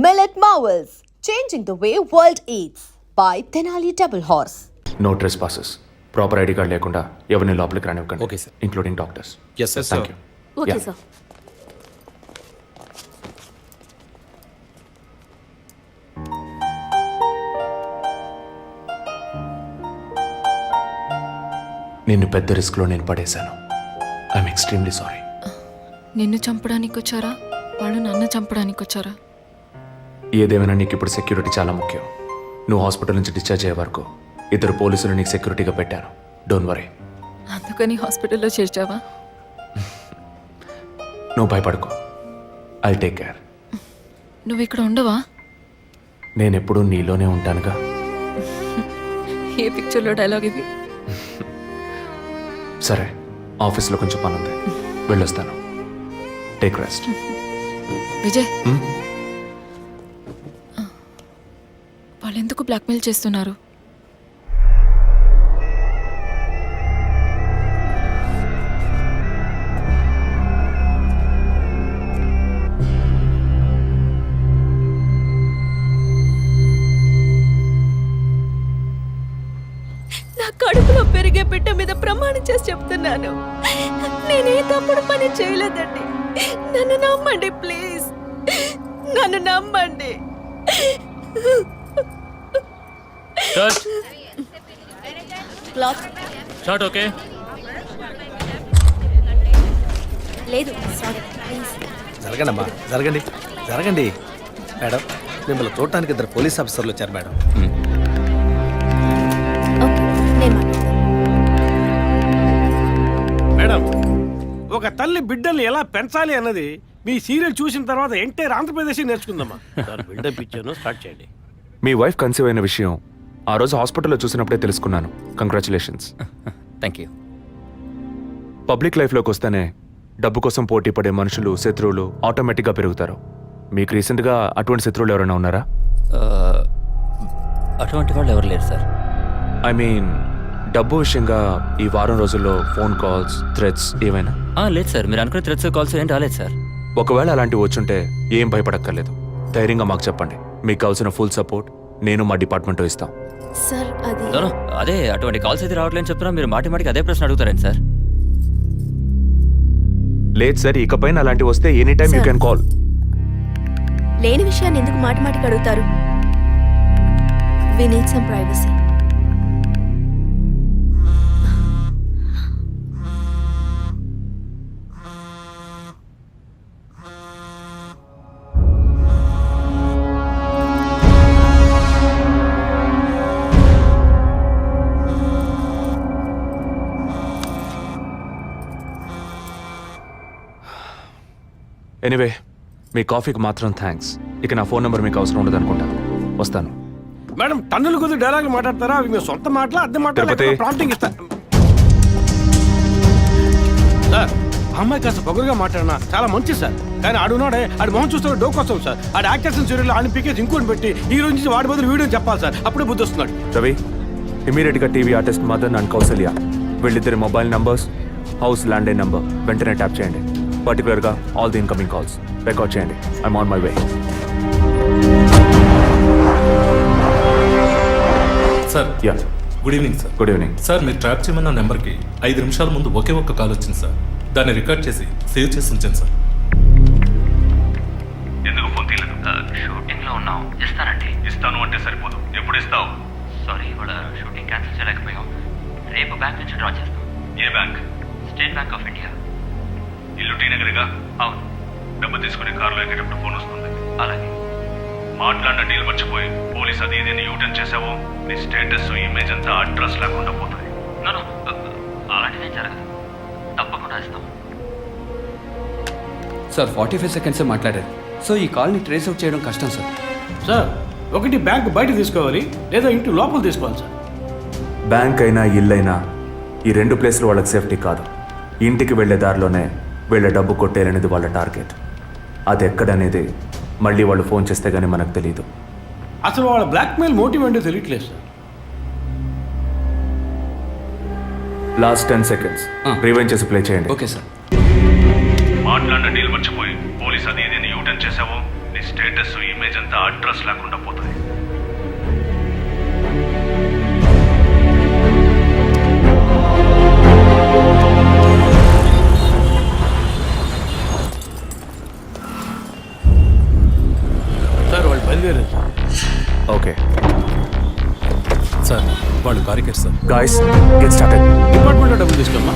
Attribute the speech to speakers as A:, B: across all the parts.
A: Millet Marvels, changing the way world eats by Tenali Double Horse.
B: No trespasses. Proper ID card లేకుండా ఎవరిని లోపలికి రానివ్వకండి.
C: Okay sir.
B: Including doctors.
C: Yes sir.
B: Thank you.
A: Okay, sir.
B: నిన్ను పెద్ద రిస్క్లో నేను పడేశాను. I'm extremely sorry.
D: నిన్ను చంపడానికి వచ్చారా వాళ్ళు నన్ను చంపడానికి వచ్చారా?
B: ఏదేమైనా నీకు ఇప్పుడు సెక్యూరిటీ చాలా ముఖ్యం. నువ్వు హాస్పిటల్ నుంచి డిశ్చార్జ్ అయ్యే వరకు 2 పోలీసులు నీకు సెక్యూరిటీగా పెట్టాను. Don't worry.
D: అందుకని హాస్పిటల్లో చేర్చావా?
B: నువ్వు భయపడుకో. I take care.
D: నువ్వు ఇక్కడ ఉండవా?
B: నేను ఎప్పుడూ నీలోనే ఉంటానుగా.
D: ఏ పిక్చర్లో డైలాగ్ ఇది?
B: సరే, ఆఫీస్లో కొంచెం పని ఉంది, వెళ్ళొస్తాను. Take rest.
D: విజయ్, వాళ్ళు ఎందుకు బ్లాక్మెయిల్ చేస్తున్నారు?
E: నా కడుపులో పెరిగే బిడ్డ మీద ప్రమాణం చేసి చెప్తున్నాను, నేనే తప్పుడు పని చేయలేదండి. నన్ను నమ్మండి ప్లీజ్, నన్ను నమ్మండి.
F: Short okay.
E: లేదు సారీ ప్లీజ్.
C: జరగండి అమ్మా, జరగండి జరగండి. మేడం, మిమ్మల్ని చూడటానికి 2 పోలీస్ ఆఫీసర్లు వచ్చారు మేడం.
G: మేడం, ఒక తల్లి బిడ్డల్ని ఎలా పెంచాలి అన్నది మీ సీరియల్ చూసిన తర్వాత ఎంటైర్ ఆంధ్రప్రదేశ్ నేర్చుకుందామా. బిల్డప్ ఇచ్చాను, స్టార్ట్ చేయండి.
B: మీ వైఫ్ కన్సీవ్ అయిన విషయం ఆ రోజు హాస్పిటల్లో చూసినప్పుడే తెలుసుకున్నాను. కంగ్రాచులేషన్స్.
F: Thank you.
B: పబ్లిక్ లైఫ్లోకి వస్తేనే డబ్బు కోసం పోటీ పడే మనుషులు, శత్రువులు ఆటోమేటిక్గా పెరుగుతారు. మీకు రీసెంట్గా అటువంటి శత్రువులు ఎవరైనా ఉన్నారా?
F: అటువంటి వాళ్ళు ఎవరు లేరు సార్.
B: ఐ మీన్ డబ్బు విషయంగా ఈ వారం రోజుల్లో ఫోన్ కాల్స్, థ్రెట్స్ ఏమైనా?
F: లేదు సార్, మీరు అనుకునే థ్రెడ్స్ కాల్స్ ఏం రాలేదు సార్.
B: ఒకవేళ అలాంటివి వచ్చుంటే ఏం భయపడక్కర్లేదు. ధైర్యంగా మాకు చెప్పండి. మీకు కావాల్సిన ఫుల్ సపోర్ట్ నేను మా డిపార్ట్మెంట్లో ఇస్తాం.
E: సార్ అది
F: నో, అదే అటువంటి కాల్స్ అయితే రావట్లేని చెప్తున్నా, మీరు మాటికి అదే ప్రశ్న అడుగుతారండి సార్.
B: లేదు సార్, ఇకపైన అలాంటివి వస్తే any time you can call.
E: లేని విషయాన్ని ఎందుకు మాటికి అడుగుతారు? We need some privacy.
B: Anyway, మీ కాఫీకి మాత్రం థ్యాంక్స్. ఇక నా ఫోన్ నెంబర్ మీకు అవసరం ఉండదు అనుకుంటా. వస్తాను.
G: మేడం, టన్నుల కొద్ది డైలాగులు మాట్లాడతారా? అవి మీ సొంత మాటలా, అద్దె మాటలా,
B: తిరుపతి.
G: ప్రాంప్టింగ్ ఇస్తా. సార్, ఆ అమ్మాయి కాస్త పొగరుగా మాట్లాడినా చాలా మంచి సార్. కానీ ఆడున్నాడే, ఆడి మొహం చూస్తే డోకొస్తాం సార్. ఆడి యాక్టర్స్ సీరియల్ ఆడిని పీకేసి ఇంకోటి పెట్టి ఈ రోజు నుంచి వాడి బదులు వీడియో చెప్పాలి సార్. అప్పుడే బుద్ధి వస్తున్నాడు.
B: రవి, ఇమీడియట్గా TV artist Madan and Kausalya వీళ్ళిద్దరి mobile numbers, house landline number వెంటనే ట్యాప్ చేయండి. పర్టికులర్గా all the incoming calls record చేయండి. I'm on my way.
H: Sir,
B: yeah,
H: good evening sir.
B: Good evening.
H: Sir, మీరు ట్రాప్ చేయమన్న నెంబర్కి 5 నిమిషాల ముందు ఒకే ఒక్క కాల్ వచ్చింది సార్. దాన్ని రికార్డ్ చేసి సేవ్ చేసి ఉంచాను సార్.
I: ఎందుకు ఫోన్ తీయలేదు? షూటింగ్లో ఉన్నాం. ఇస్తానండి. ఇస్తాను అంటే సరిపోదు. ఎప్పుడు ఇస్తావు? సారీ, ఇవాళ షూటింగ్ క్యాన్సిల్ చేయలేకపోయాం. రేపు బ్యాంక్ నుంచి డ్రా చేస్తాం. ఏ bank? State Bank of India. ఇల్లు టీ నగర్గా? అవును. డబ్బు తీసుకుని కారులో ఎక్కేటప్పుడు ఫోన్ వస్తుంది. అలాగే. మాట్లాడిన డీల్ మర్చిపోయి పోలీస్ అది ఇదేని యూటర్న్ చేసావో నీ స్టేటస్, ఇమేజ్ అంతా అడ్రస్ లేకుండా పోతుంది. అలాంటిదేం జరగదు. తప్పకుండా ఇస్తాం.
J: సార్ 45 సెకండ్సే మాట్లాడారు. సో ఈ కాల్ని ట్రేస్ అవుట్ చేయడం కష్టం సార్.
G: సార్, ఒకటి బ్యాంక్ బయట తీసుకోవాలి, లేదా ఇంటి లోపల తీసుకోవాలి సార్.
B: బ్యాంక్ అయినా ఇల్లైనా ఈ 2 ప్లేస్లు వాళ్ళకి సేఫ్టీ కాదు. ఇంటికి వెళ్లే దారిలోనే వీళ్ళ డబ్బు కొట్టేయాలనేది వాళ్ళ టార్గెట్. అది ఎక్కడనేది మళ్ళీ వాళ్ళు ఫోన్ చేస్తే గానీ మనకు తెలియదు.
G: అసలు వాళ్ళ బ్లాక్మెయిల్ మోటివ్ ఏంటో తెలియట్లేదు సార్.
B: లాస్ట్ 10 సెకండ్స్ రివైండ్ చేసి ప్లే చేయండి.
J: Okay sir.
I: మాట్లాడిన డీల్ మర్చిపోయి పోలీస్ అది ఇదేని యూటర్న్ చేసావో నీ స్టేటస్, ఇమేజ్
G: ఇమేజ్ అంతా అడ్రస్ లేకుండా పోతుంది. సార్ వాళ్ళు బయలుదేరారు.
B: ఓకే
H: సార్ వాళ్ళు కారికేర్ సార్.
B: Guys get started.
G: డిపార్ట్మెంట్లో డబ్బులు తీసుకోమ్మా.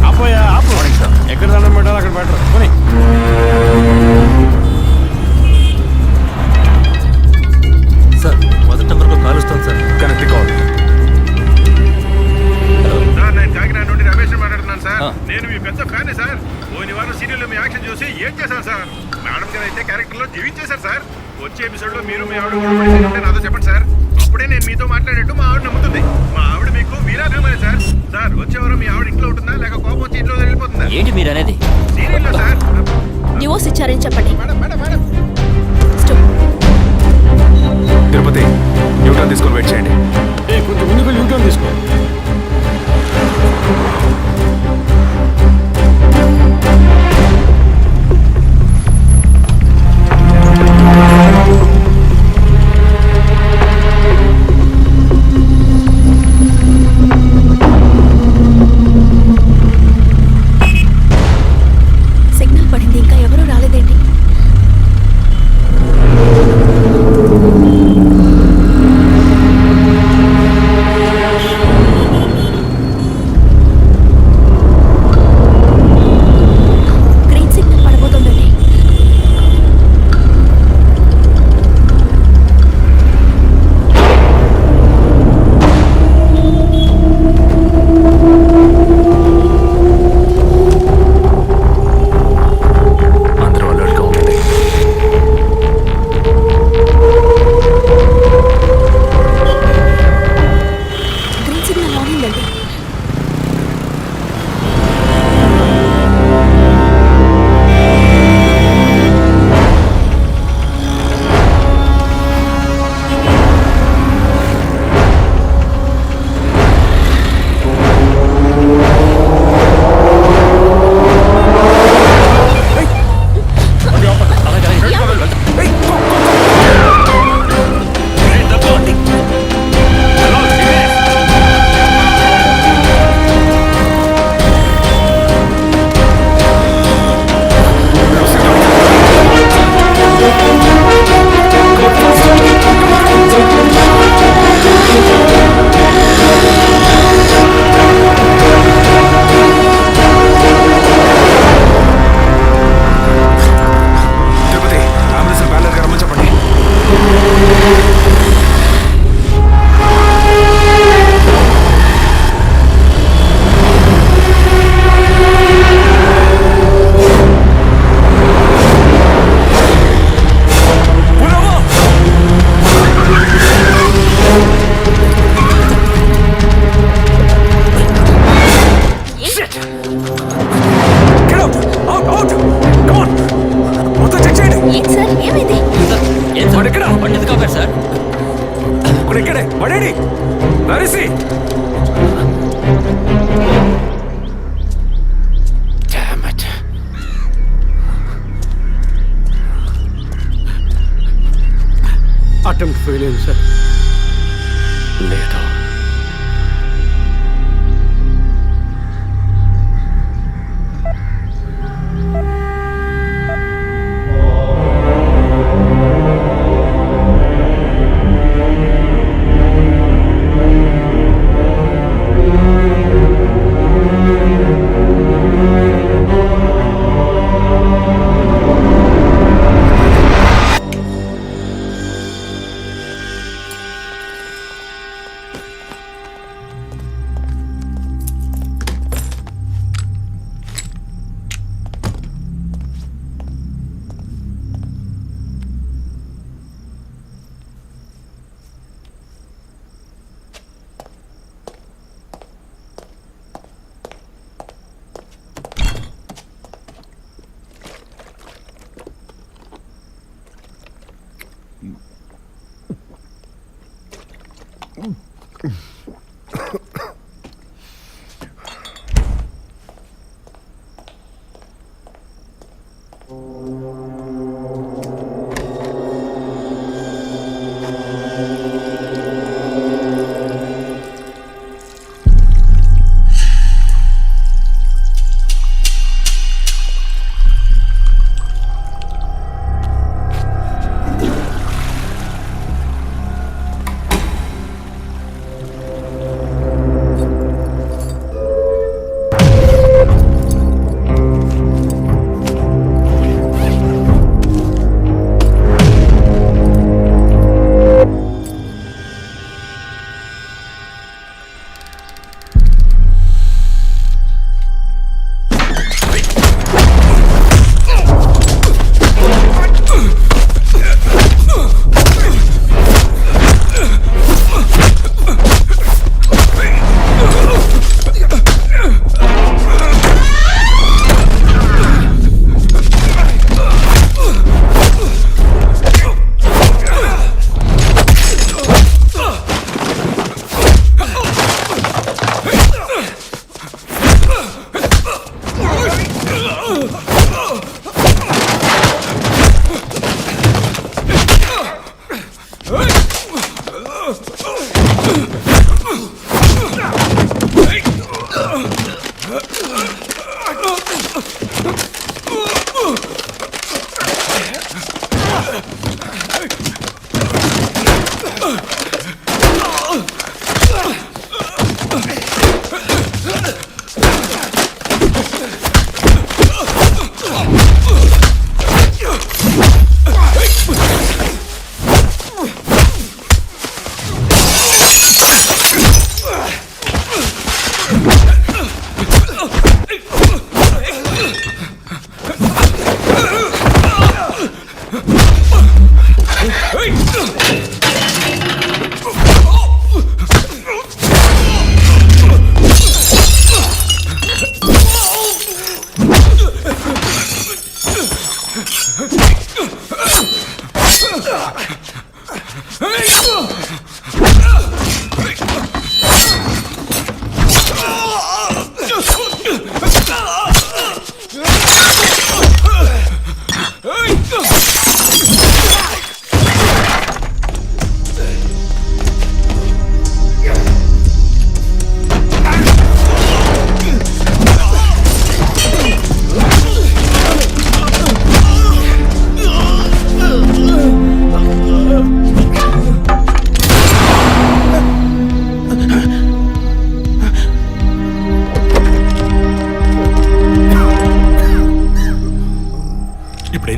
G: ఆపోయా ఆపు. ఎక్కడ దండం పెట్టాలి అక్కడ పెట్టరు. పోనీ.
C: సార్ మొదటి నెంబర్కి కాల్ వస్తుంది సార్.
B: Connect call.
G: సార్ నేను కాకినాడ నుండి రమేష్ మాట్లాడుతున్నాను సార్. నేను మీ పెద్ద ఫ్యానే సార్. పోయిన వారం సీరియల్లో మీ యాక్షన్ చూసి ఏం చేశాను సార్. మేడం గారు అయితే క్యారెక్టర్లో జీవించేశారు సార్. వచ్చే ఎపిసోడ్లో మీరు మీ ఆవిడ గొడవ ఉంటే నాతో చెప్పండి సార్. అప్పుడే నేను మీతో మాట్లాడేట్టు మా ఆవిడ నమ్ముతుంది. మా ఆవిడ మీకు వీరాభిమాని సార్. సార్ వచ్చే వారం మీ ఆవిడ ఇంట్లో ఉంటుందా లేక కోపం వచ్చి ఇంట్లో వెళ్ళిపోతుందా?
F: ఏంటి మీరు అనేది?
G: సీరియల్లో సార్.
E: డివోర్స్ ఇచ్చారని చెప్పండి.
G: Madam madam madam.
B: Tirupati Newton తీసుకొని వెయిట్ చేయండి.
G: కొంచెం ముందుకు యూటర్న్ తీసుకో.
E: సిగ్నల్ పడింది, ఇంకా ఎవరూ రాలేదేంటి? గ్రీన్ సిగ్నల్ పడబోతోందండి.
B: అందరూ అలర్ట్గా ఉండండి.
E: గ్రీన్ సిగ్నల్ ఆన్ అయిందండి.
B: తిరుపతి అంబులెన్స్ బ్యాలర్ గారు రమ్మని చెప్పండి. Get out! Out! Out! Come on! మొత్తం చెక్ చేయండి.
E: ఏంటి సార్, ఏమైంది?
F: సార్ ఏం సార్?
B: వాడు ఎక్కడ?
F: వాడిని ఎందుకు ఆపారు సార్?
B: ఇప్పుడు ఇక్కడే పడేడి. నరిసి
G: అటెంప్ట్ ఫెయిల్ అయింది సార్.
B: లేదు.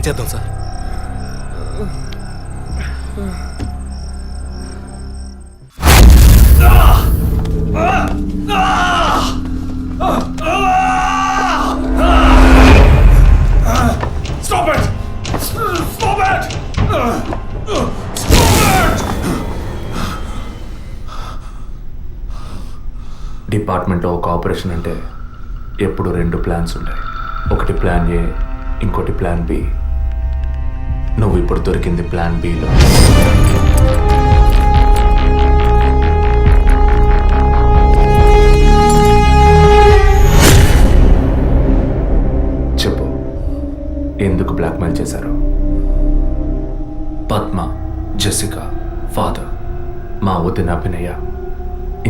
C: చేద్దాం sir?
H: Stop it! Stop it!
B: డిపార్ట్మెంట్లో ఒక ఆపరేషన్ అంటే ఎప్పుడు 2 ప్లాన్స్ ఉంటాయి. ఒకటి ప్లాన్ ఏ, ఇంకోటి ప్లాన్ బి. నువ్వు ఇప్పుడు దొరికింది ప్లాన్ బిలో. చెప్పు, ఎందుకు బ్లాక్మెయిల్ చేశారు? పద్మ, జెసికా, ఫాదర్, మా వదిన అభినయ,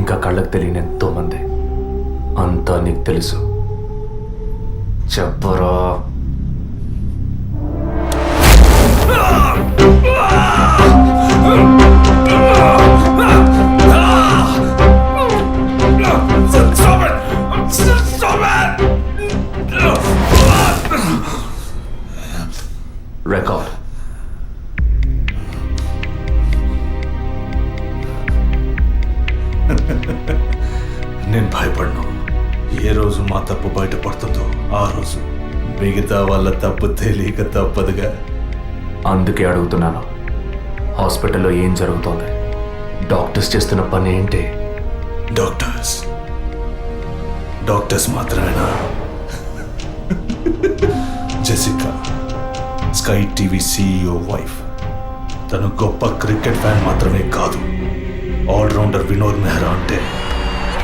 B: ఇంకా కళ్ళకు తెలియని ఎంతో మంది. అంతా నీకు తెలుసు. చెప్పరా. రికార్డ్.
K: నేను భయపడను. ఏ రోజు మా తప్పు బయటపడుతుందో ఆ రోజు మిగతా వాళ్ళ తప్పు తెలియక తప్పదుగా.
B: అందుకే అడుగుతున్నాను, హాస్పిటల్లో ఏం జరుగుతోంది? డాక్టర్స్ చేస్తున్న పని ఏంటి?
K: డాక్టర్స్ మాత్రమేనా? Jessica sky TV CEO wife. తను గొప్ప క్రికెట్ ఫ్యాన్ మాత్రమే కాదు, ఆల్రౌండర్ వినోద్ మెహ్రా అంటే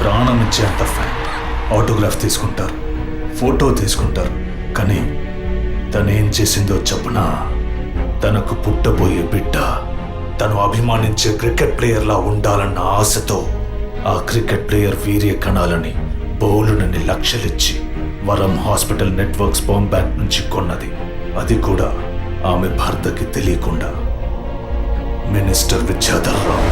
K: ప్రాణం ఇచ్చేంత ఫ్యాన్. ఆటోగ్రాఫ్ తీసుకుంటారు, ఫోటో తీసుకుంటారు. కానీ తనేం చేసిందో చెప్పనా? తనకు పుట్టబోయే బిడ్డ తను అభిమానించే క్రికెట్ ప్లేయర్లా ఉండాలన్న ఆశతో ఆ క్రికెట్ ప్లేయర్ వీర్య కణాలని బౌలునని లక్షలిచ్చి వరం హాస్పిటల్ నెట్వర్క్ స్పర్మ్ బ్యాంక్ నుంచి కొన్నది. అది కూడా ఆమె భర్తకి తెలియకుండా. మినిస్టర్ విద్యాధర్ రావు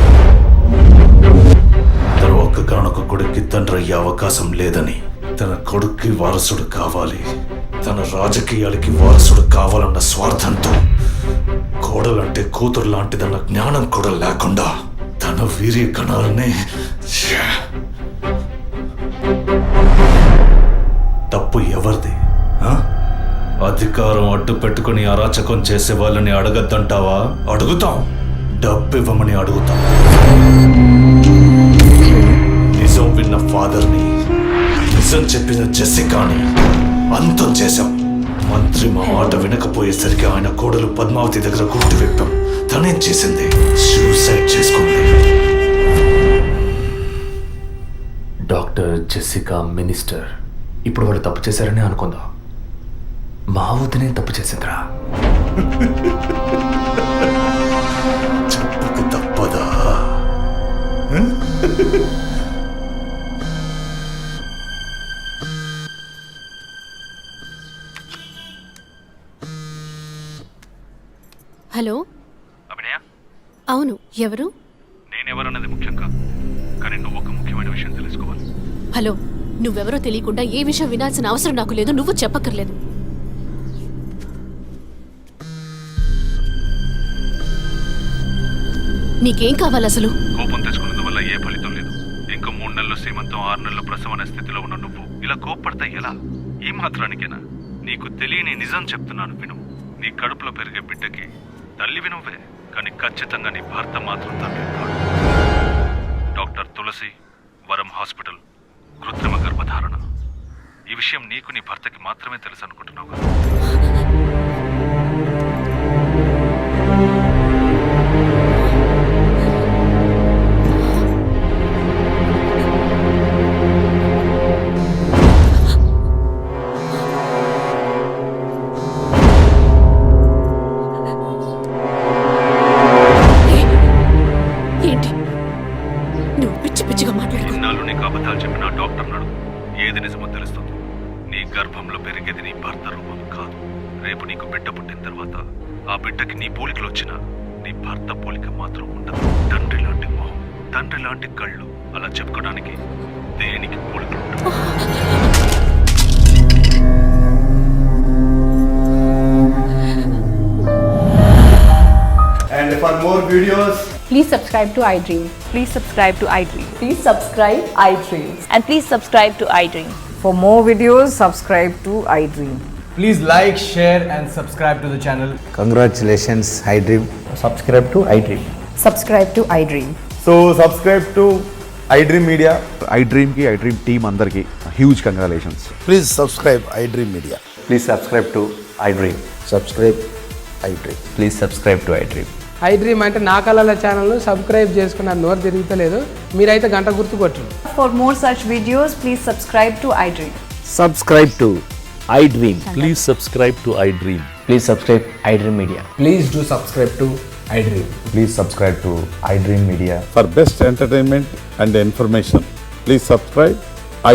K: తన ఒక్కగానొక్క కొడుక్కి తండ్రి అయ్యే అవకాశం లేదని, తన కొడుక్కి వారసుడు కావాలి, తన రాజకీయాలకి వారసుడు కావాలన్న స్వార్థంతో, కోడలంటే కూతురు లాంటిదన్న జ్ఞానం కూడా లేకుండా తన వీర్య కణాలనే. తప్పు ఎవరిది? అధికారం అడ్డు పెట్టుకుని అరాచకం చేసే వాళ్ళని అడగద్దంటావా? అడుగుతాం. డబ్బు ఇవ్వమని అడుగుతాం. నిజం విన్న ఫాదర్ని, నిజం చెప్పిన జెసికాని అంతం చేశాం. మంత్రి మా మాట వినకపోయేసరికి ఆయన కోడలు పద్మావతి దగ్గర గుర్తు విప్పాం. తనేం చేసింది? సూసైడ్ చేసుకుంది.
B: డాక్టర్, జెసికా, మినిస్టర్, ఇప్పుడు వాళ్ళు తప్పు చేశారని అనుకుందాం. మా వదినే తప్పు చేసిందిరా.
K: చెప్పుకు తప్పదా?
E: హలో,
I: అభినయ,
E: అవును, ఎవరు?
I: నేనెవరన్నది ముఖ్యం కాదు, కానీ నువ్వు ఒక ముఖ్యమైన విషయం తెలుసుకోవాలి.
E: హలో, నువ్వెవరో తెలియకుండా ఏ విషయం వినాల్సిన అవసరం నాకు లేదు. నువ్వు చెప్పక్కర్లేదు. నీకేం కావాలి అసలు?
I: కోపం తెచ్చుకున్నందువల్ల ఏ ఫలితం లేదు. ఇంకో 3 నెలలు శ్రీమంతం, 6 నెలలు ప్రసవం అనే స్థితిలో ఉన్న నువ్వు ఇలా కోప్పడతా ఎలా? ఈ మాత్రానికేనా? నీకు తెలియని నిజం చెప్తున్నాను, విను. నీ కడుపులో పెరిగే బిడ్డకి తల్లివి నువ్వే, కానీ ఖచ్చితంగా నీ భర్త మాత్రం తండ్రి కాదు. డాక్టర్ తులసి, వరం హాస్పిటల్, కృత్రిమ గర్భధారణ. ఈ విషయం నీకు నీ భర్తకి మాత్రమే తెలుసు అనుకుంటున్నావు కదా?
E: ఏంటి నువ్వు పిచ్చి పిచ్చిగా మాట్లాడు?
I: ఇన్నాళ్ళు నీకు అబద్ధాలు చెప్పిన డాక్టర్ నడు ఏది నిజమో తెలుస్తుంది. నీ గర్భంలో పెరిగేది నీ భర్త రూపం కాదు. రేపు నీకు బిడ్డ పుట్టిన తర్వాత ఆ బిడ్డకి నీ పోలికలు వచ్చినా నీ భర్త పోలిక మాత్రం ఉండదు. తండ్రి లాంటి మొహం, తండ్రి లాంటి కళ్ళు, అలా చెప్పుకోవడానికి దేనికి పోలికలు ఉండవు.
E: Please subscribe to iDream.
L: Please subscribe to iDream.
A: Please subscribe iDream.
L: And please subscribe to iDream.
E: For more videos, subscribe to iDream.
C: Please like, share and subscribe to the channel.
J: Congratulations I dream.
C: Subscribe to iDream.
E: Subscribe to iDream.
C: So subscribe to iDream Media.
K: iDream కి iDream team అందరికి huge congratulations.
C: Please subscribe iDream Media.
J: Please subscribe to I dream.
C: Subscribe iDream.
J: Please subscribe to I dream.
E: iDream అంటే నా కళల channel subscribe చేసుకున్న నోరు తిరుగుతలేదు. మీరైతే గంట గుర్తు కొట్టండి.
L: For more such videos, please subscribe to iDream.
C: Subscribe to iDream.
H: Please subscribe to I dream.
J: Please subscribe I dream media.
C: Please do subscribe to iDream.
J: Please subscribe to I dream media.
K: For best entertainment and information please subscribe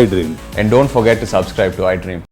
K: iDream.
J: And don't forget to subscribe to I dream.